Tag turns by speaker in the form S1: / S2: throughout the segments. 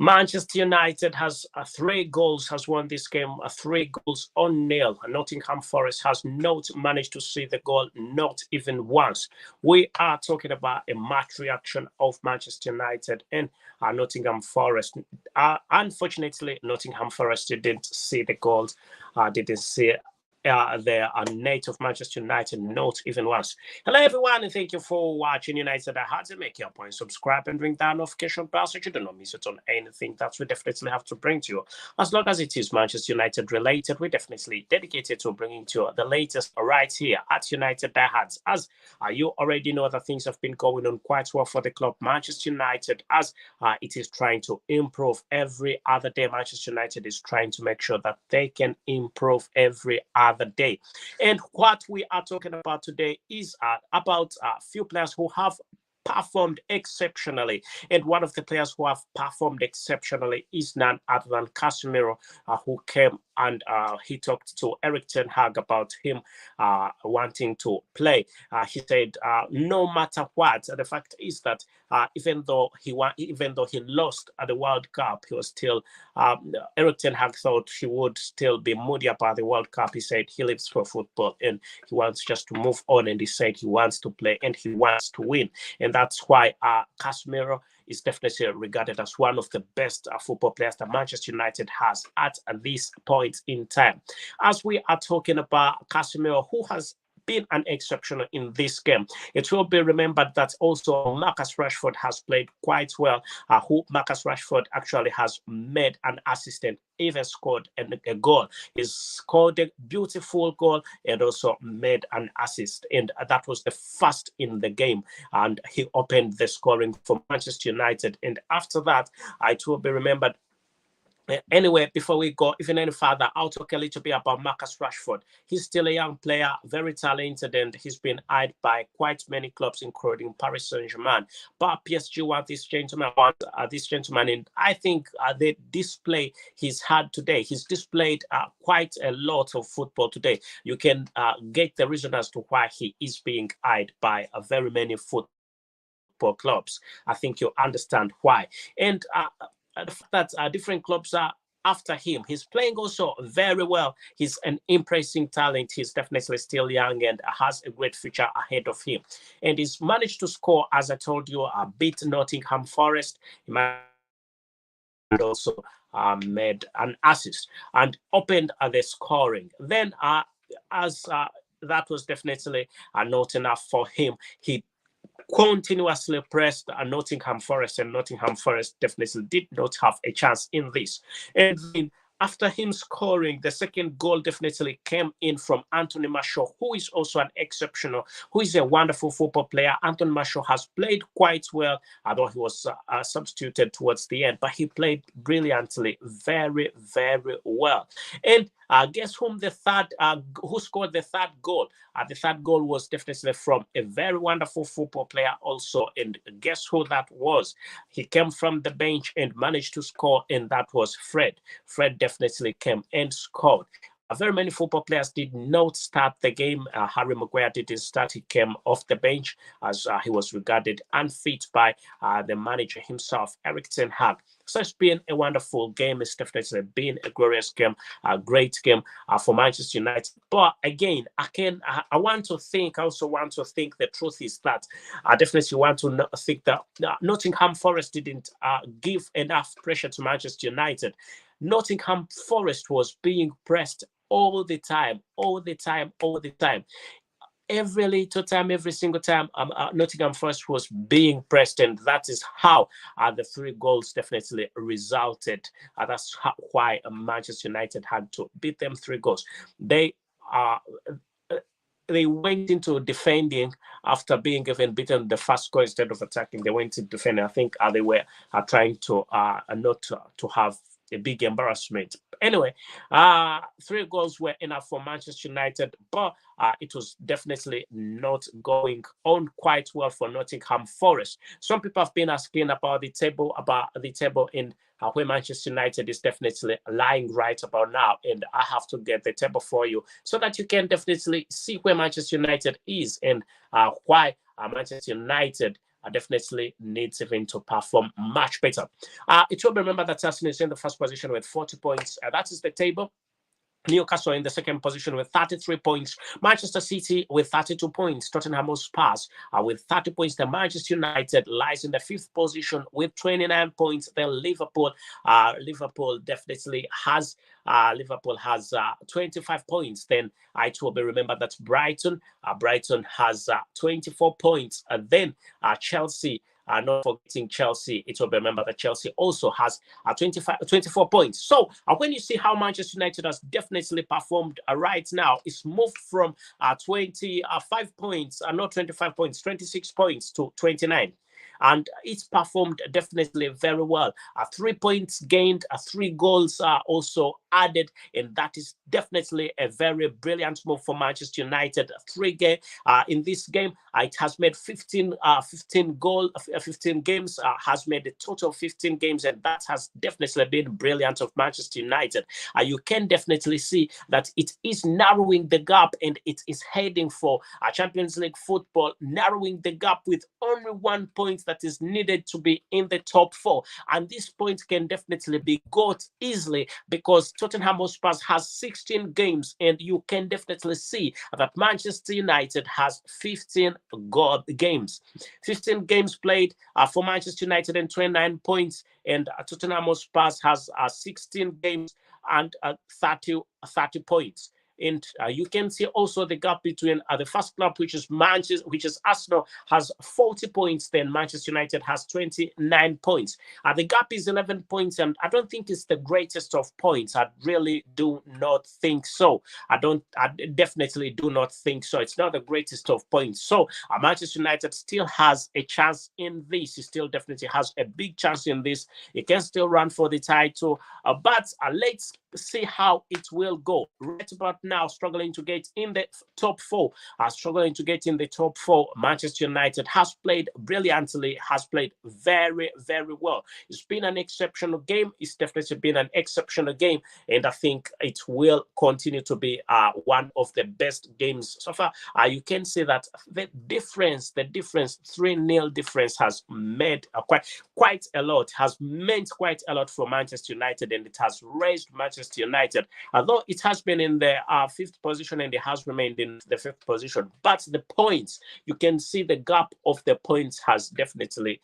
S1: Manchester United has 3 goals, has won this game, 3 goals on nil. Nottingham Forest has not managed to see the goal, not even once. We are talking about a match reaction of Manchester United and Nottingham Forest. Unfortunately, Nottingham Forest didn't see the goals, didn't see the net of Manchester United, not even once. Hello, everyone, and thank you for watching United. I had to make your point. Subscribe and ring that notification bell so you do not miss it on anything that we definitely have to bring to you. As long as it is Manchester United related, we definitely dedicated to bringing to you the latest right here at United Diehards. As you already know, that things have been going on quite well for the club Manchester United, as it is trying to improve every other day. Manchester United is trying to make sure that they can improve every other day. And what we are talking about today is about a few players who have performed exceptionally. And one of the players who have performed exceptionally is none other than Casemiro, who came and he talked to Eric Ten Hag about him wanting to play. He said, no matter what, the fact is that even though he lost at the World Cup, he was still Eric Ten Hag thought he would still be moody about the World Cup. He said he lives for football and he wants just to move on. And he said he wants to play and he wants to win. And that's why Casemiro is definitely regarded as one of the best football players that Manchester United has at this point in time. As we are talking about Casemiro, who has been an exception in this game, it will be remembered that also Marcus Rashford has played quite well. Who Marcus Rashford actually has made an assist and even scored a goal. He scored a beautiful goal and also made an assist, and that was the first in the game. And he opened the scoring for Manchester United. And after that, it will be remembered. Anyway, before we go even any further, I'll talk a little bit about Marcus Rashford. He's still a young player, very talented, and he's been eyed by quite many clubs, including Paris Saint-Germain. But PSG want this gentleman, and I think the display he's had today, he's displayed quite a lot of football today. You can get the reason as to why he is being eyed by very many football clubs. I think you understand why. And the fact that different clubs are after him. He's playing also very well. He's an impressive talent. He's definitely still young and has a great future ahead of him. And he's managed to score, as I told you, beat Nottingham Forest. He and also made an assist and opened the scoring. Then, as that was definitely not enough for him, he continuously pressed Nottingham Forest, and Nottingham Forest definitely did not have a chance in this. And then after him scoring, the second goal definitely came in from Anthony Martial, who is also an exceptional, who is a wonderful football player. Anthony Martial has played quite well, although he was substituted towards the end, but he played brilliantly, very, very well. And guess who scored the third goal? The third goal was definitely from a very wonderful football player also. And guess who that was? He came from the bench and managed to score, and that was Fred. Fred definitely came and scored. Very many football players did not start the game. Harry Maguire didn't start. He came off the bench as he was regarded unfit by the manager himself, Eric Ten Hag. So it's been a wonderful game. It's definitely been a glorious game, a great game for Manchester United. But again, I also want to think the truth is that I definitely want to think that Nottingham Forest didn't give enough pressure to Manchester United. Nottingham Forest was being pressed all the time. Every little time, every single time, Nottingham Forest was being pressed, and that is how the 3 goals definitely resulted. That's why Manchester United had to beat them 3 goals. They went into defending after being given beaten the first goal. Instead of attacking, they went into defending. I think they were trying to not to have a big embarrassment. Anyway, 3 goals were enough for Manchester United, but it was definitely not going on quite well for Nottingham Forest. Some people have been asking about the table, in where Manchester United is definitely lying right about now, and I have to get the table for you so that you can definitely see where Manchester United is and why Manchester United definitely needs even to perform much better. It will be remembered that Arsenal is in the first position with 40 points. That is the table. Newcastle in the second position with 33 points. Manchester City with 32 points. Tottenham Hotspur with 30 points. The Manchester United lies in the fifth position with 29 points. Then Liverpool definitely has 25 points. Then it will be remembered that Brighton has 24 points. Then Chelsea. Not forgetting Chelsea, it will be remembered that Chelsea also has 24 points. So when you see how Manchester United has definitely performed right now, it's moved from 25 points, not 25 points, 26 points to 29. And it's performed definitely very well. 3 points gained, 3 goals are also added, and that is definitely a very brilliant move for Manchester United. In this game, it has made 15 games, has made a total of 15 games, and that has definitely been brilliant of Manchester United. You can definitely see that it is narrowing the gap, and it is heading for Champions League football, narrowing the gap with only 1 point that is needed to be in the top 4. And this point can definitely be got easily because Tottenham Hotspur has 16 games, and you can definitely see that Manchester United has 15 games. 15 games played for Manchester United and 29 points, and Tottenham Hotspur has 16 games and 30 points. And you can see also the gap between the first club, which is Arsenal, has 40 points. Then Manchester United has 29 points. The gap is 11 points, and I don't think it's the greatest of points. I really do not think so. I definitely do not think so. It's not the greatest of points. So Manchester United still has a chance in this. He still definitely has a big chance in this. He can still run for the title, but let's see how it will go. Right about now, struggling to get in the top 4. Manchester United has played brilliantly, has played very, very well. It's been an exceptional game. It's definitely been an exceptional game, and I think it will continue to be one of the best games so far. You can see that the difference, 3-0 difference has made quite a lot, has meant quite a lot for Manchester United, and it has raised Manchester United. Although it has been in the 5th position and it has remained in the 5th position, but the points, you can see the gap of the points has definitely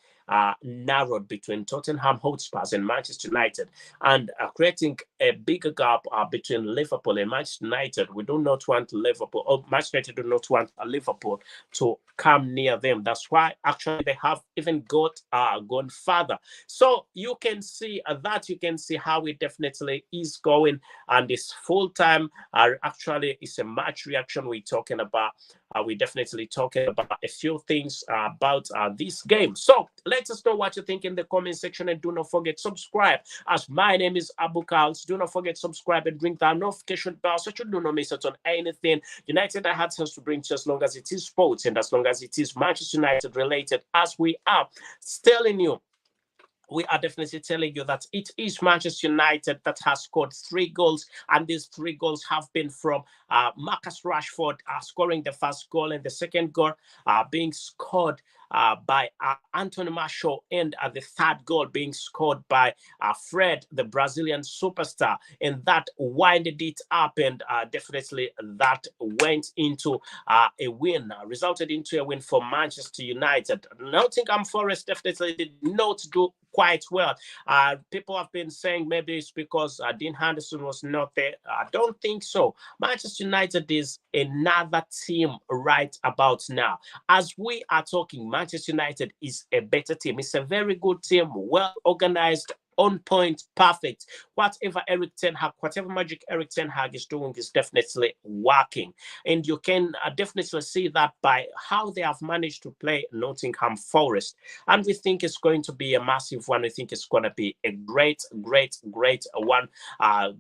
S1: narrowed between Tottenham Hotspur and Manchester United, and creating a bigger gap between Liverpool and Manchester United. We do not want Liverpool, or Manchester United do not want Liverpool to come near them. That's why actually they have even gone further. So you can see you can see how it definitely is going, and this full time actually is a match reaction. We're talking about. We're definitely talking about a few things about this game. So let us know what you think in the comment section, and do not forget subscribe. As my name is Abu KALS, do not forget subscribe and ring that notification bell so you do not miss out on anything United has to bring to you, as long as it is sports and as long as it is Manchester United related, as we are telling you. We are definitely telling you that it is Manchester United that has scored 3 goals, and these 3 goals have been from Marcus Rashford scoring the first goal, and the second goal being scored by Anthony Martial, and the third goal being scored by Fred, the Brazilian superstar, and that winded it up, and definitely that went into resulted into a win for Manchester United. Nottingham Forest definitely did not do quite well. People have been saying maybe it's because Dean Henderson was not there. I don't think so. Manchester United is another team right about now. As we are talking, Manchester United is a better team. It's a very good team, well organized, on point, perfect. Whatever magic Eric Ten Hag is doing is definitely working. And you can definitely see that by how they have managed to play Nottingham Forest. And we think it's going to be a massive one. We think it's going to be a great one.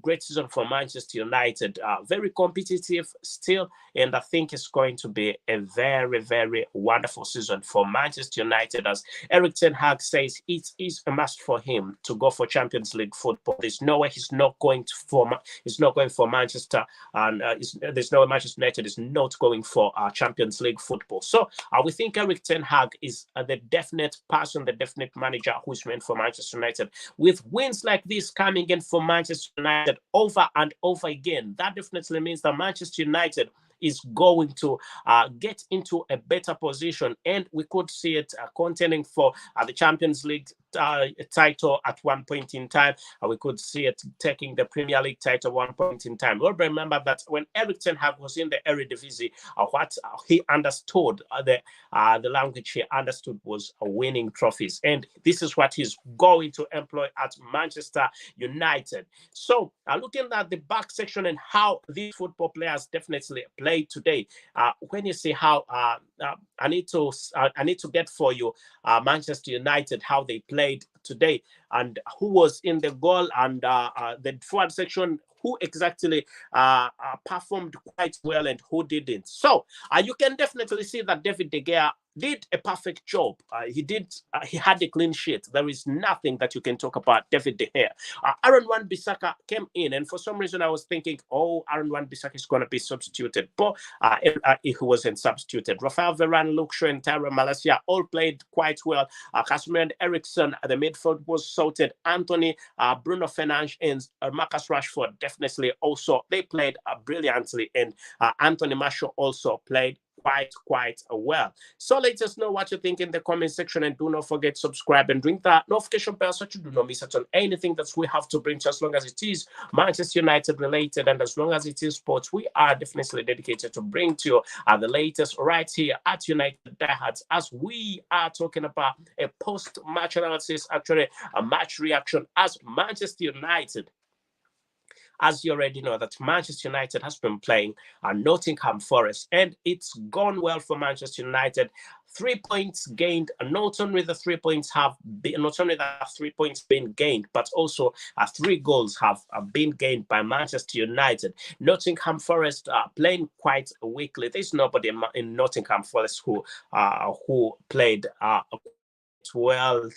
S1: Great season for Manchester United. Very competitive still. And I think it's going to be a very, very wonderful season for Manchester United. As Eric Ten Hag says, it is a must for him to go go for Champions League football. There's no way he's not going for Manchester, and there's no way Manchester United is not going for Champions League football. So we think Erik ten Hag is the definite person, the definite manager who's meant for Manchester United. With wins like this coming in for Manchester United over and over again, that definitely means that Manchester United is going to get into a better position, and we could see it contending for the Champions League title at one point in time. We could see it taking the Premier League title at one point in time. We'll remember that when Erik ten Hag was in the Eredivisie, what he understood, the language he understood was winning trophies, and this is what he's going to employ at Manchester United. So looking at the back section and how these football players definitely played today, when you see how I need to get for you Manchester United, how they played today, and who was in the goal, and the forward section, who exactly performed quite well and who didn't. So you can definitely see that David De Gea did a perfect job. He had a clean sheet. There is nothing that you can talk about David De Gea. Aaron Wan-Bissaka came in, and for some reason I was thinking, oh, Aaron Wan-Bissaka is going to be substituted, but he wasn't substituted. Rafael Varane, Luke Shaw, and Tyrone Malacia all played quite well. Casemiro and Eriksen, the midfield was sorted. Anthony, Bruno Fernandes, and Marcus Rashford definitely also, they played brilliantly, and Anthony Martial also played quite well. So let us know what you think in the comment section, and do not forget to subscribe and ring that notification bell so you do not miss out on anything that we have to bring to you, as long as it is Manchester United related, and as long as it is sports. We are definitely dedicated to bring to you the latest right here at United Diehards, as we are talking about a post-match analysis, actually a match reaction, as Manchester United, as you already know, that Manchester United has been playing Nottingham Forest, and it's gone well for Manchester United. 3 points gained. Not only the 3 points been gained, but also 3 goals have been gained by Manchester United. Nottingham Forest playing quite weakly. There's nobody in Nottingham Forest who played well.